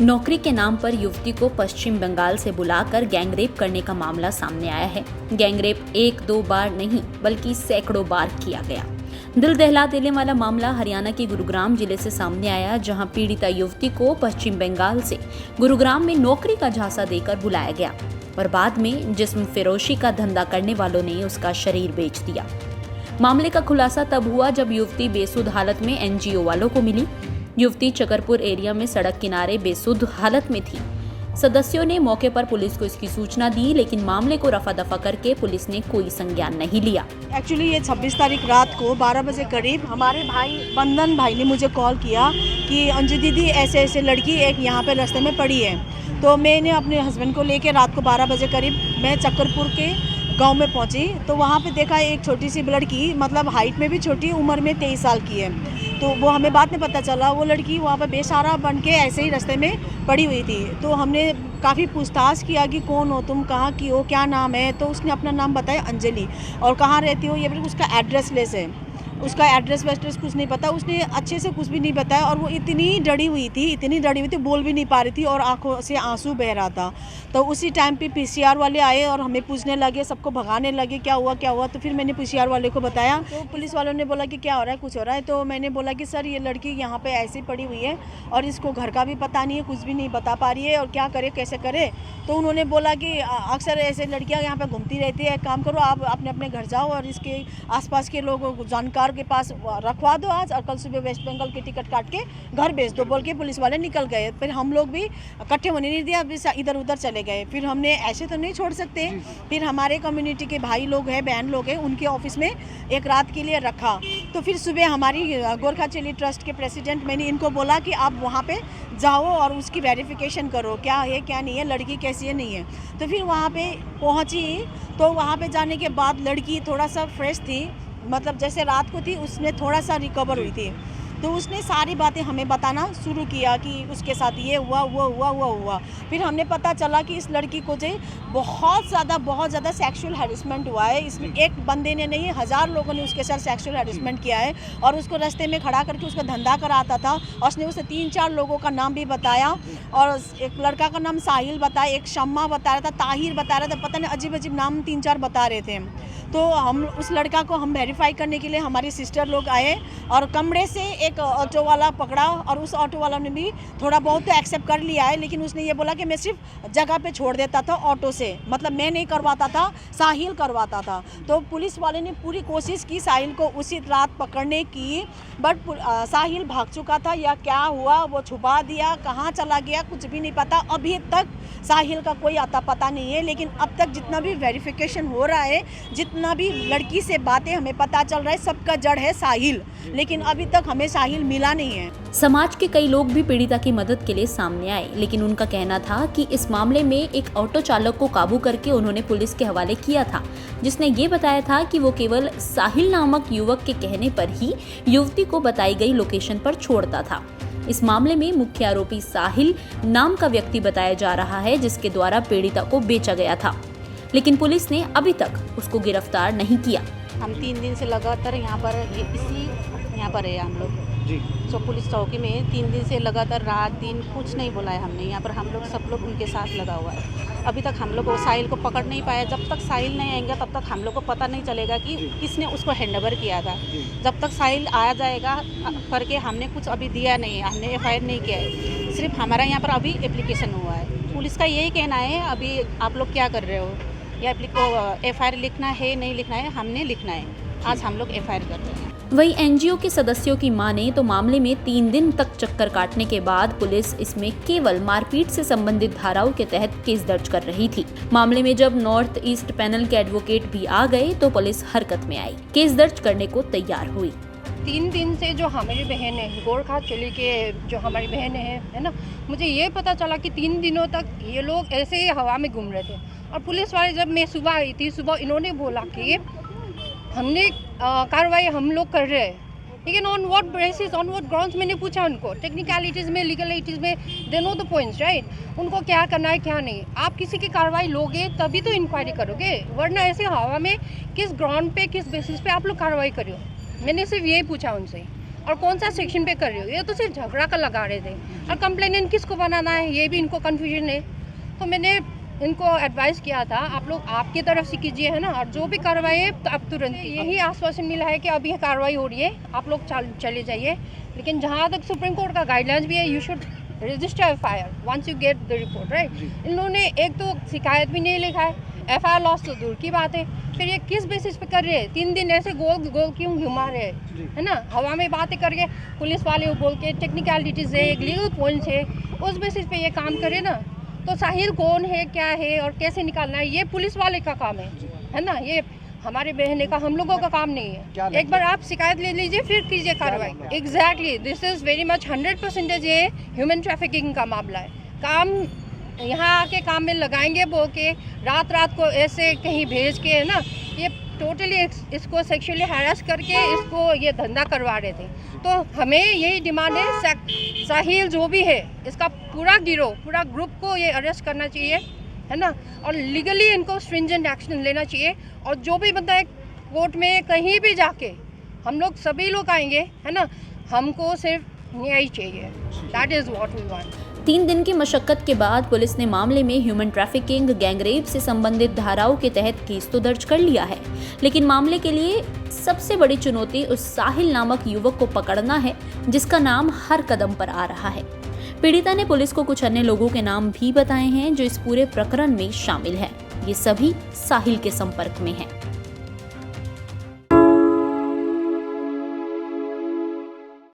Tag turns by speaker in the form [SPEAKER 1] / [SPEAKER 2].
[SPEAKER 1] नौकरी के नाम पर युवती को पश्चिम बंगाल से बुलाकर गैंगरेप करने का मामला सामने आया है। गैंगरेप 1-2 बार नहीं बल्कि सैकड़ों बार किया गया। दिल दहला देने वाला मामला हरियाणा के गुरुग्राम जिले से सामने आया, जहां पीड़िता युवती को पश्चिम बंगाल से गुरुग्राम में नौकरी का झांसा देकर बुलाया गया और बाद में जिस्म फरोशी का धंधा करने वालों ने उसका शरीर बेच दिया। मामले का खुलासा तब हुआ जब युवती बेसुध हालत में एनजीओ वालों को मिली। युवती चकरपुर एरिया में सड़क किनारे बेसुध हालत में थी। सदस्यों ने मौके पर पुलिस को इसकी सूचना दी, लेकिन मामले को रफा दफा करके पुलिस ने कोई संज्ञान नहीं लिया।
[SPEAKER 2] एक्चुअली ये 26 तारीख रात को 12 बजे करीब हमारे भाई बंदन भाई ने मुझे कॉल किया कि अंजू दीदी ऐसे ऐसे लड़की एक यहाँ पे रास्ते में पड़ी है। तो मैंने अपने हस्बैंड को लेके रात को 12 बजे करीब मैं चक्करपुर के गांव में पहुंची, तो वहाँ पे देखा एक छोटी सी लड़की, मतलब हाइट में भी छोटी, उम्र में 23 साल की है। तो वो हमें बाद में पता चला वो लड़की वहाँ पे बेसहारा बन के ऐसे ही रास्ते में पड़ी हुई थी। तो हमने काफ़ी पूछताछ किया कि कौन हो तुम, कहाँ की हो, क्या नाम है। तो उसने अपना नाम बताया अंजलि, और कहाँ रहती हो ये भी उसका एड्रेस लेस है। उसका एड्रेस वेड्रेस कुछ नहीं पता, उसने अच्छे से कुछ भी नहीं बताया। और वो इतनी डरी हुई थी, बोल भी नहीं पा रही थी और आंखों से आंसू बह रहा था। तो उसी टाइम पे पीसीआर वाले आए और हमें पूछने लगे, सबको भगाने लगे क्या हुआ क्या हुआ। तो फिर मैंने पीसीआर वाले को बताया, तो पुलिस वालों ने बोला कि क्या हो रहा है, कुछ हो रहा है। तो मैंने बोला कि सर ये लड़की यहाँ पे ऐसी पड़ी हुई है और इसको घर का भी पता नहीं है, कुछ भी नहीं बता पा रही है और क्या करे कैसे करे। तो उन्होंने बोला कि अक्सर ऐसे लड़कियाँ यहाँ पे घूमती रहती है, काम करो आप अपने अपने घर जाओ और इसके आसपास के लोगों को जानकार के पास रखवा दो आज, और कल सुबह वेस्ट बंगाल की टिकट काट के घर भेज दो बोल के पुलिस वाले निकल गए। फिर हम लोग भी इकट्ठे होने नहीं दिया, इधर उधर चले गए। फिर हमने ऐसे तो नहीं छोड़ सकते, फिर हमारे कम्युनिटी के भाई लोग हैं, बहन लोग हैं, उनके ऑफिस में एक रात के लिए रखा। तो फिर सुबह हमारी गोरखा चेली ट्रस्ट के प्रेसिडेंट, मैंने इनको बोला कि आप वहाँ पे जाओ और उसकी वेरिफिकेशन करो क्या है क्या नहीं है, लड़की कैसी है नहीं है। तो फिर वहाँ पे पहुँची, तो वहाँ पे जाने के बाद लड़की थोड़ा सा फ्रेश थी, मतलब जैसे रात को थी, उसने थोड़ा सा रिकवर हुई थी। तो उसने सारी बातें हमें बताना शुरू किया कि उसके साथ ये हुआ वो हुआ। फिर हमने पता चला कि इस लड़की को जो बहुत ज़्यादा सेक्सुअल हैरेसमेंट हुआ है। इसमें एक बंदे ने नहीं, 1000 लोगों ने उसके साथ सेक्सुअल हैरेसमेंट किया है और उसको रास्ते में खड़ा करके उसका धंधा कराता था। और उसने उसे 3-4 लोगों का नाम भी बताया, और एक लड़का का नाम साहिल बताया, एक शम्मा बता रहा था, ताहिर बता रहा था, पता नहीं अजीब नाम 3-4 बता रहे थे। तो हम उस लड़का को हम वेरीफाई करने के लिए हमारी सिस्टर लोग आए और कमरे से एक ऑटो वाला पकड़ा, और उस ऑटो वाला ने भी थोड़ा बहुत तो एक्सेप्ट कर लिया है, लेकिन उसने ये बोला कि मैं सिर्फ जगह पे छोड़ देता था ऑटो से, मतलब मैं नहीं करवाता था, साहिल करवाता था। तो पुलिस वाले ने पूरी कोशिश की साहिल को उसी रात पकड़ने की, बट साहिल भाग चुका था या क्या हुआ वो छुपा दिया, कहाँ चला गया कुछ भी नहीं पता। अभी तक साहिल का कोई आता पता नहीं है, लेकिन अब तक जितना भी वेरिफिकेशन हो रहा है, जितना भी लड़की से बातें हमें पता चल रहा है, सबका जड़ है साहिल, लेकिन अभी तक हमें साहिल मिला नहीं है।
[SPEAKER 1] समाज के कई लोग भी पीड़िता की मदद के लिए सामने आए, लेकिन उनका कहना था कि इस मामले में एक ऑटो चालक को काबू करके उन्होंने पुलिस के हवाले किया था, जिसने ये बताया था कि वो केवल साहिल नामक युवक के कहने पर ही युवती को बताई गई लोकेशन पर छोड़ता था। इस मामले में मुख्य आरोपी साहिल नाम का व्यक्ति बताया जा रहा है, जिसके द्वारा पीड़िता को बेचा गया था, लेकिन पुलिस ने अभी तक उसको गिरफ्तार नहीं किया।
[SPEAKER 3] हम 3 दिन से लगातार यहाँ पर है हम लोग जी। तो पुलिस चौकी में 3 दिन से लगातार रात दिन कुछ नहीं बोला है हमने। यहाँ पर हम लोग सब लोग उनके साथ लगा हुआ है। अभी तक हम लोग वो साहिल को पकड़ नहीं पाया। जब तक साहिल नहीं आएंगे तब तक हम लोग को पता नहीं चलेगा कि किसने उसको हैंडओवर किया था। जब तक साहिल आ जाएगा करके हमने कुछ अभी दिया नहीं है, हमने FIR नहीं किया है, सिर्फ हमारा यहाँ पर अभी एप्लीकेशन हुआ है। पुलिस का यही कहना है अभी आप लोग क्या कर रहे हो, या FIR लिखना है नहीं लिखना है, हमने लिखना है। आज हम लोग FIR कर रहे हैं।
[SPEAKER 1] वही एनजीओ के सदस्यों की माने तो मामले में 3 दिन तक चक्कर काटने के बाद पुलिस इसमें केवल मारपीट से संबंधित धाराओं के तहत केस दर्ज कर रही थी। मामले में जब नॉर्थ ईस्ट पैनल के एडवोकेट भी आ गए तो पुलिस हरकत में आई, केस दर्ज करने को तैयार हुई।
[SPEAKER 4] 3 दिन से जो हमारी बहनें गोरखा चेली के जो हमारी बहनें हैं, है ना, मुझे ये पता चला कि 3 दिनों तक ये लोग ऐसे ही हवा में घूम रहे थे। और पुलिस वाले जब मैं सुबह आई थी, सुबह इन्होंने बोला कि हमने कार्रवाई हम लोग कर रहे हैं, लेकिन on what basis, on what grounds, मैंने पूछा उनको। टेक्निकलिटीज़ में, लीगलिटीज़ में they know the points, right. उनको क्या करना है क्या नहीं। आप किसी की कार्रवाई लोगे तभी तो इंक्वायरी करोगे, वरना ऐसे हवा में किस ग्राउंड पे किस बेसिस पे आप लोग कार्रवाई करो। मैंने सिर्फ यही पूछा उनसे। और कौन सा सेक्शन पे कर रहे हो, ये तो सिर्फ झगड़ा का लगा रहे थे। और कंप्लेनेंट किसको बनाना है ये भी इनको कन्फ्यूजन है। तो मैंने इनको एडवाइस किया था आप लोग आपकी तरफ से कीजिए, है ना, और जो भी कार्रवाई है तो अब तुरंत यही आश्वासन मिला है कि अभी कार्रवाई हो रही है, आप लोग चले जाइए। लेकिन जहाँ तक सुप्रीम कोर्ट का गाइडलाइंस भी है, you should register FIR once you get the report, right. इन लोगों ने एक तो शिकायत भी नहीं लिखा है, FIR लॉस तो दूर की बात है, फिर ये किस बेसिस पे कर रहे हैं? 3 दिन ऐसे गोल गोल क्यों घुमा रहे हैं, है ना, हवा में बातें करके पुलिस वाले बोल के टेक्निकलिटीज़ है, एक लीगल पॉइंट्स है, उस बेसिस पे ये काम करे ना। तो साहिल कौन है, क्या है और कैसे निकालना है, ये पुलिस वाले का काम है ना, ये हमारे बहने का, हम लोगों का काम नहीं है। एक बार आप शिकायत ले लीजिए फिर कीजिए कार्रवाई। Exactly, this is very much 100% ये ह्यूमन ट्रैफिकिंग का मामला है। काम यहाँ आके काम में लगाएंगे बोल के रात रात को ऐसे कहीं भेज के, है ना, ये टोटली इसको सेक्सुअली हैरेस करके इसको ये धंधा करवा रहे थे। तो हमें यही डिमांड है, साहिल जो भी है इसका पूरा गिरोह, पूरा ग्रुप को ये अरेस्ट करना चाहिए, है ना, और लीगली इनको स्ट्रिंजेंट एक्शन लेना चाहिए। और जो भी बंदा है कोर्ट में कहीं भी जाके हम लोग सभी लोग आएंगे, है ना, हमको सिर्फ न्याय चाहिए, that is what we want.
[SPEAKER 1] 3 दिन की मशक्कत के बाद पुलिस ने मामले में ह्यूमन ट्रैफिकिंग, गैंगरेप से संबंधित धाराओं के तहत केस तो दर्ज कर लिया है, लेकिन मामले के लिए सबसे बड़ी चुनौती उस साहिल नामक युवक को पकड़ना है जिसका नाम हर कदम पर आ रहा है। पीड़िता ने पुलिस को कुछ अन्य लोगों के नाम भी बताए हैं जो इस पूरे प्रकरण में शामिल हैं। ये सभी साहिल के संपर्क में हैं।